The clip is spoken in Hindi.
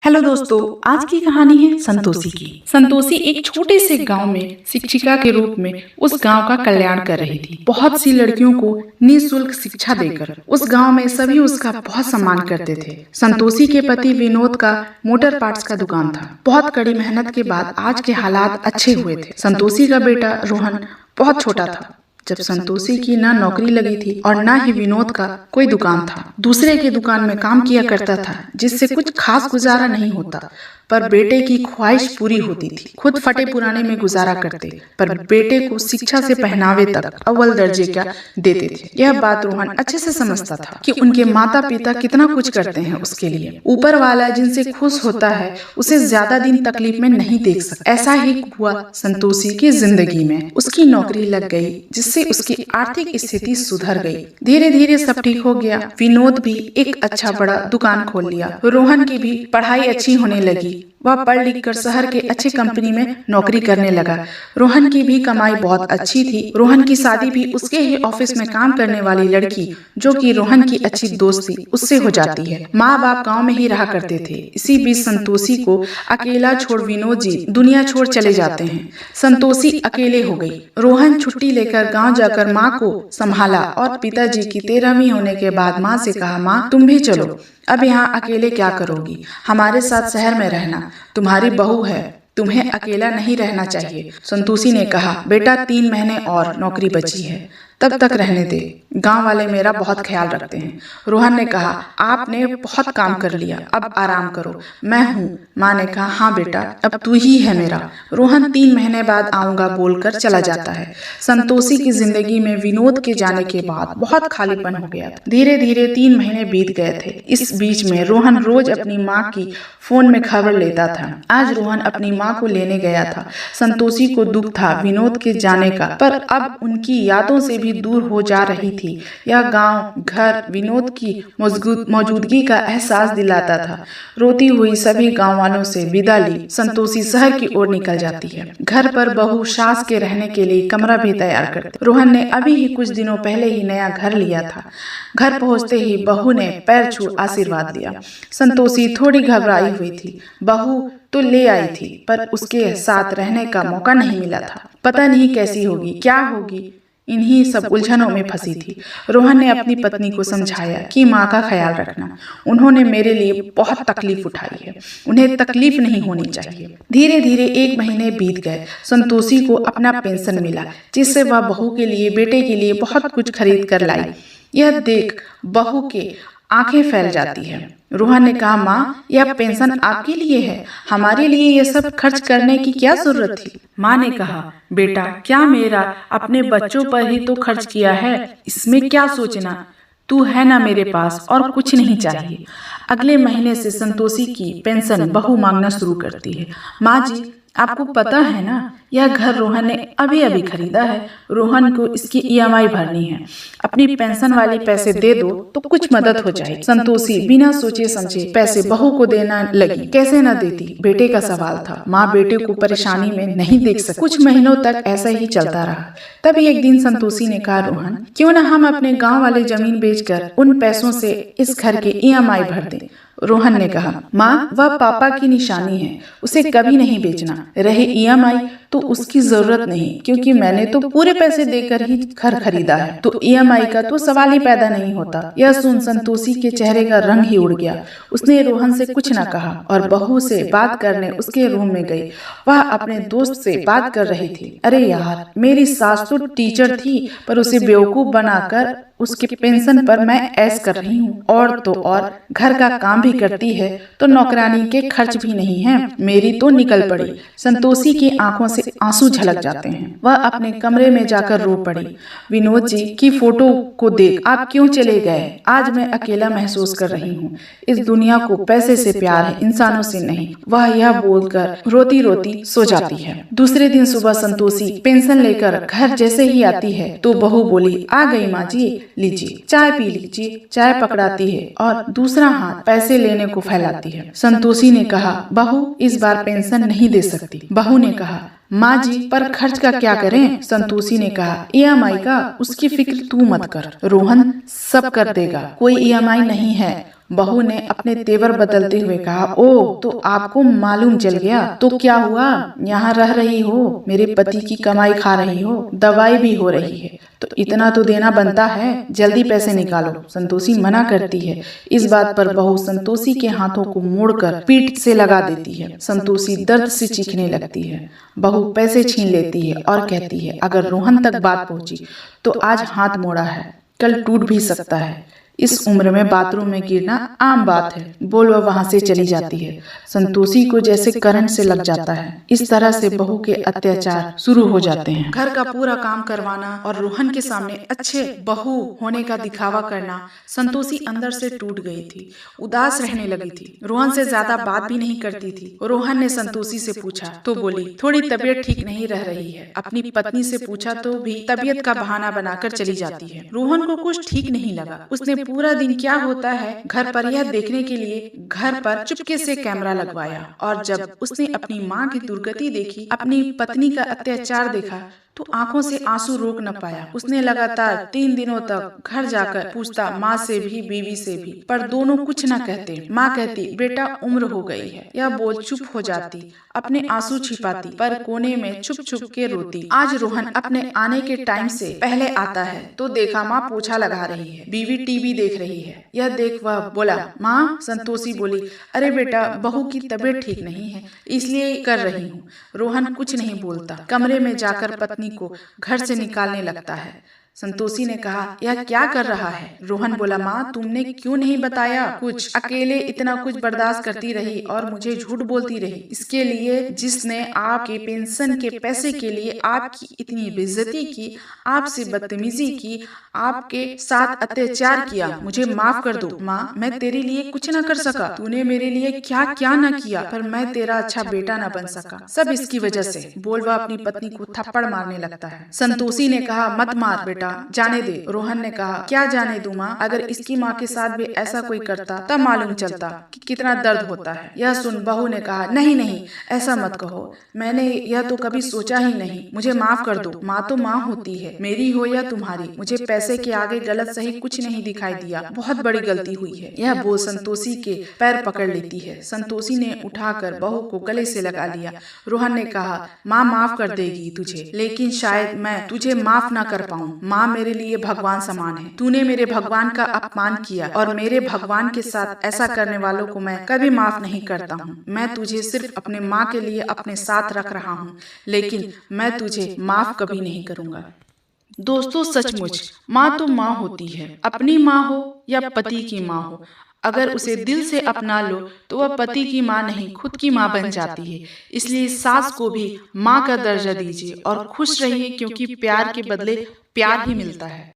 हेलो दोस्तों, आज की कहानी है संतोषी की। संतोषी एक छोटे से गांव में शिक्षिका के रूप में उस गांव का कल्याण कर रही थी। बहुत सी लड़कियों को निःशुल्क शिक्षा देकर उस गांव में सभी उसका बहुत सम्मान करते थे। संतोषी के पति विनोद का मोटर पार्ट्स का दुकान था। बहुत कड़ी मेहनत के बाद आज के हालात अच्छे हुए थे। संतोषी का बेटा रोहन बहुत छोटा था जब संतोषी की ना नौकरी लगी थी और ना ही विनोद का कोई दुकान था। दूसरे के दुकान में काम किया करता था, जिससे कुछ खास गुजारा नहीं होता, पर बेटे की ख्वाहिश पूरी होती थी। खुद फटे पुराने में गुजारा करते, पर बेटे को शिक्षा से पहनावे तक अव्वल दर्जे का देते थे। यह बात रोहन अच्छे से समझता था कि उनके माता पिता कितना कुछ करते हैं उसके लिए। ऊपर वाला जिनसे खुश होता है उसे ज्यादा दिन तकलीफ में नहीं देख सकता। ऐसा ही हुआ संतोषी की जिंदगी में। उसकी नौकरी लग गई, जिससे उसकी आर्थिक स्थिति सुधर गई। धीरे धीरे सब ठीक हो गया। विनोद भी एक अच्छा बड़ा दुकान खोल लिया। रोहन की भी पढ़ाई अच्छी होने लगी। वह पढ़ लिख कर शहर के अच्छे कंपनी में नौकरी करने लगा। रोहन की भी कमाई बहुत अच्छी थी। रोहन की शादी भी उसके ही ऑफिस में काम करने वाली लड़की, जो कि रोहन की अच्छी दोस्त थी, उससे हो जाती है। माँ बाप गांव में ही रहा करते थे। इसी बीच संतोषी को अकेला छोड़ विनोद जी दुनिया छोड़ चले जाते हैं। संतोषी अकेले हो गई। रोहन छुट्टी लेकर गाँव जाकर माँ को संभाला और पिताजी की 13वीं होने के बाद माँ से कहा, माँ तुम भी चलो, अब यहाँ अकेले क्या करोगी, हमारे साथ शहर में रहना, तुम्हारी बहू है, तुम्हें अकेला नहीं रहना चाहिए। संतोषी ने कहा, बेटा 3 महीने और नौकरी बची है, तब तक रहने दे, गांव वाले मेरा बहुत ख्याल रखते हैं। रोहन ने कहा, आपने बहुत काम कर लिया, अब आराम करो, मैं हूँ। माँ ने कहा, हाँ बेटा, अब तू ही है मेरा। रोहन 3 महीने बाद आऊंगा बोलकर चला जाता है। संतोषी की जिंदगी में विनोद के जाने के बाद बहुत खालीपन हो गया था। धीरे धीरे 3 महीने बीत गए थे। इस बीच में रोहन रोज अपनी माँ की फोन में खबर लेता था। आज रोहन अपनी माँ को लेने गया था। संतोषी को दुख था विनोद के जाने का, पर अब उनकी यादों से भी दूर हो जा रही थी। यह गांव घर विनोद की मौजूदगी का एहसास दिलाता था। रोती हुई सभी गांव वालों से विदा ली संतोषी शहर की ओर निकल जाती है। घर पर बहू सास के रहने के लिए कमरा भी तैयार करती। रोहन ने अभी ही कुछ दिनों पहले ही नया घर लिया था। घर पहुंचते ही बहू ने पैर छू आशीर्वाद दिया। संतोषी थोड़ी घबराई हुई थी। बहू तो ले आई थी, पर उसके साथ रहने का मौका नहीं मिला था। पता नहीं कैसी होगी, क्या होगी, इन्हीं सब उलझनों में फंसी थी। रोहन ने अपनी पत्नी को समझाया कि माँ का ख्याल रखना, उन्होंने मेरे लिए बहुत तकलीफ उठाई है, उन्हें तकलीफ नहीं होनी चाहिए। धीरे धीरे 1 महीने बीत गए। संतोषी को अपना पेंशन मिला, जिससे वह बहू के लिए, बेटे के लिए बहुत कुछ खरीद कर लाई। यह देख बहू के आंखें फैल जाती है। रोहन ने कहा, माँ यह पेंशन आपके लिए है, हमारे लिए यह सब खर्च करने की क्या जरूरत थी। माँ ने कहा, बेटा क्या मेरा अपने बच्चों पर ही तो खर्च किया है, इसमें क्या सोचना, तू है ना मेरे पास, और कुछ नहीं चाहिए। अगले महीने से संतोषी की पेंशन बहू मांगना शुरू करती है। माँ जी, आपको पता है ना, यह घर रोहन ने अभी अभी खरीदा है, रोहन को इसकी EMI भरनी है, अपनी पेंशन वाली पैसे दे दो तो कुछ मदद हो जाए। संतोषी बिना सोचे समझे पैसे बहू को देना लगी। कैसे न देती, बेटे का सवाल था। माँ बेटे को परेशानी में नहीं देख सकती। कुछ महीनों तक ऐसा ही चलता रहा। तभी एक दिन संतोषी ने कहा, रोहन क्यों न हम अपने गाँव वाले जमीन बेचकर उन पैसों से इस घर के EMI भर दें। रोहन ने कहा, माँ वह पापा की निशानी है, उसे कभी नहीं बेचना। रहे EMI तो उसकी जरूरत नहीं, क्योंकि मैंने तो पूरे पैसे देकर ही घर खरीदा है, तो EMI का तो सवाल ही पैदा नहीं होता। यह सुन संतोषी के चेहरे का रंग ही उड़ गया। उसने रोहन से कुछ न कहा और बहू से बात करने उसके रूम में गई। वह अपने दोस्त से बात कर रही थी। अरे यार, मेरी सास तो टीचर थी, पर उसे बेवकूफ बनाकर उसके पेंशन पर मैं ऐश कर रही हूँ, और तो और घर का काम भी करती है, तो नौकरानी के खर्च भी नहीं है, मेरी तो निकल पड़ी। संतोषी की आंखों से आंसू झलक जाते हैं। वह अपने कमरे में जाकर रो पड़ी। विनोद जी की फोटो को देख आप क्यों चले गए, आज मैं अकेला महसूस कर रही हूँ। इस दुनिया को पैसे से प्यार है, इंसानों से नहीं। वह यह बोलकर रोती रोती सो जाती है। दूसरे दिन सुबह संतोषी पेंशन लेकर घर जैसे ही आती है तो बहू बोली, आ गई माँ जी, लीजिए चाय पी लीजिए। चाय पकड़ाती है और दूसरा हाथ पैसे लेने को फैलाती है। संतोषी ने कहा, बहू इस बार पेंशन नहीं दे सकती। बहू ने कहा, माँ जी पर खर्च का क्या करें। संतोषी ने कहा, EMI का उसकी फिक्र तू मत कर, रोहन सब कर देगा, कोई EMI नहीं है, बहू ने अपने तेवर बदलते हुए कहा, ओ तो आपको मालूम चल गया, तो क्या हुआ, यहाँ रह रही हो, मेरे पति की कमाई खा रही हो, दवाई भी हो रही है, तो इतना तो देना बनता है, जल्दी पैसे निकालो। संतोषी मना करती है। इस बात पर बहू संतोषी के हाथों को मोड़कर पीठ से लगा देती है। संतोषी दर्द से चीखने लगती है। बहू पैसे छीन लेती है और कहती है, अगर रोहन तक बात पहुंची तो आज हाथ मोड़ा है, कल टूट भी सकता है। इस उम्र में बाथरूम में गिरना आम बात है। बोल वह वहां से चली जाती है। संतोषी को जैसे करंट से लग जाता है। इस तरह से बहू के अत्याचार शुरू हो जाते हैं। घर का पूरा काम करवाना और रोहन के सामने अच्छे बहू होने का दिखावा करना संतोषी अंदर से टूट गई थी। उदास रहने लगी थी। रोहन से ज्यादा बात भी नहीं करती थी। रोहन ने संतोषी से पूछा तो बोली, थोड़ी तबीयत ठीक नहीं रह रही है। अपनी पत्नी से पूछा तो भी तबीयत का बहाना बनाकर चली जाती है। रोहन को कुछ ठीक नहीं लगा। उसने पूरा दिन क्या होता है घर पर यह देखने के लिए घर पर चुपके से कैमरा लगवाया, और जब उसने अपनी माँ की दुर्गति देखी, अपनी पत्नी का अत्याचार देखा, तो आंखों से आंसू रोक न पाया। उसने लगातार 3 दिनों तक घर जाकर पूछता, माँ से भी बीवी से भी, पर दोनों कुछ न कहते। माँ कहती, बेटा उम्र हो गई है। यह बोल चुप हो जाती, अपने आंसू छिपाती, पर कोने में छुप छुप के रोती। आज रोहन अपने आने के टाइम से पहले आता है तो देखा माँ पोछा लगा रही है, बीवी टीवी देख रही है। यह देख वह बोला, माँ। संतोषी बोली, अरे बेटा बहू की तबीयत ठीक नहीं है इसलिए कर रही हूँ। रोहन कुछ नहीं बोलता। कमरे में जाकर पत्नी को घर से निकालने लगता है। संतोषी ने कहा, यह क्या कर रहा है? रोहन बोला, माँ तुमने क्यों नहीं बताया कुछ? अकेले इतना कुछ बर्दाश्त करती रही और मुझे झूठ बोलती रही। इसके लिए जिसने आपके पेंशन के पैसे के लिए आपकी इतनी बेइज्जती की, आपसे बदतमीजी की, आपके साथ अत्याचार किया, मुझे माफ कर दो। माँ मैं तेरे लिए कुछ न कर सका। तूने मेरे लिए क्या क्या न किया, पर मैं तेरा अच्छा बेटा न बन सका। सब इसकी वजह से। बोल वह अपनी पत्नी को थप्पड़ मारने लगता है। संतोषी ने कहा, मत मार बेटा, जाने दे। रोहन ने कहा, क्या जाने दूं माँ? अगर इसकी माँ के साथ भी ऐसा कोई करता तब मालूम चलता कि कितना दर्द होता है। यह सुन बहू ने कहा, नहीं नहीं ऐसा मत कहो, मैंने यह तो कभी सोचा ही नहीं, मुझे माफ कर दो। माँ तो माँ होती है, मेरी हो या तुम्हारी। मुझे पैसे के आगे गलत सही कुछ नहीं दिखाई दिया, बहुत बड़ी गलती हुई है। यह बोल संतोषी के पैर पकड़ लेती है। संतोषी ने उठाकर बहू को गले से लगा लिया। रोहन ने कहा, माँ माफ कर देगी तुझे, लेकिन शायद मैं तुझे माफ ना कर पाऊँ। माँ मेरे लिए भगवान समान है। तूने मेरे भगवान का अपमान किया और मेरे भगवान के साथ ऐसा करने वालों को मैं कभी माफ नहीं करता हूँ। मैं तुझे सिर्फ अपने माँ के लिए अपने साथ रख रहा हूँ, लेकिन मैं तुझे माफ कभी नहीं करूँगा। दोस्तों सचमुच माँ तो माँ होती है, अपनी माँ हो या पति की माँ हो। अगर उसे दिल से अपना लो तो वह पति की माँ नहीं खुद की माँ बन जाती है। इसलिए सास को भी माँ का दर्जा दीजिए और खुश रहिए, क्योंकि प्यार के बदले प्यार ही मिलता है।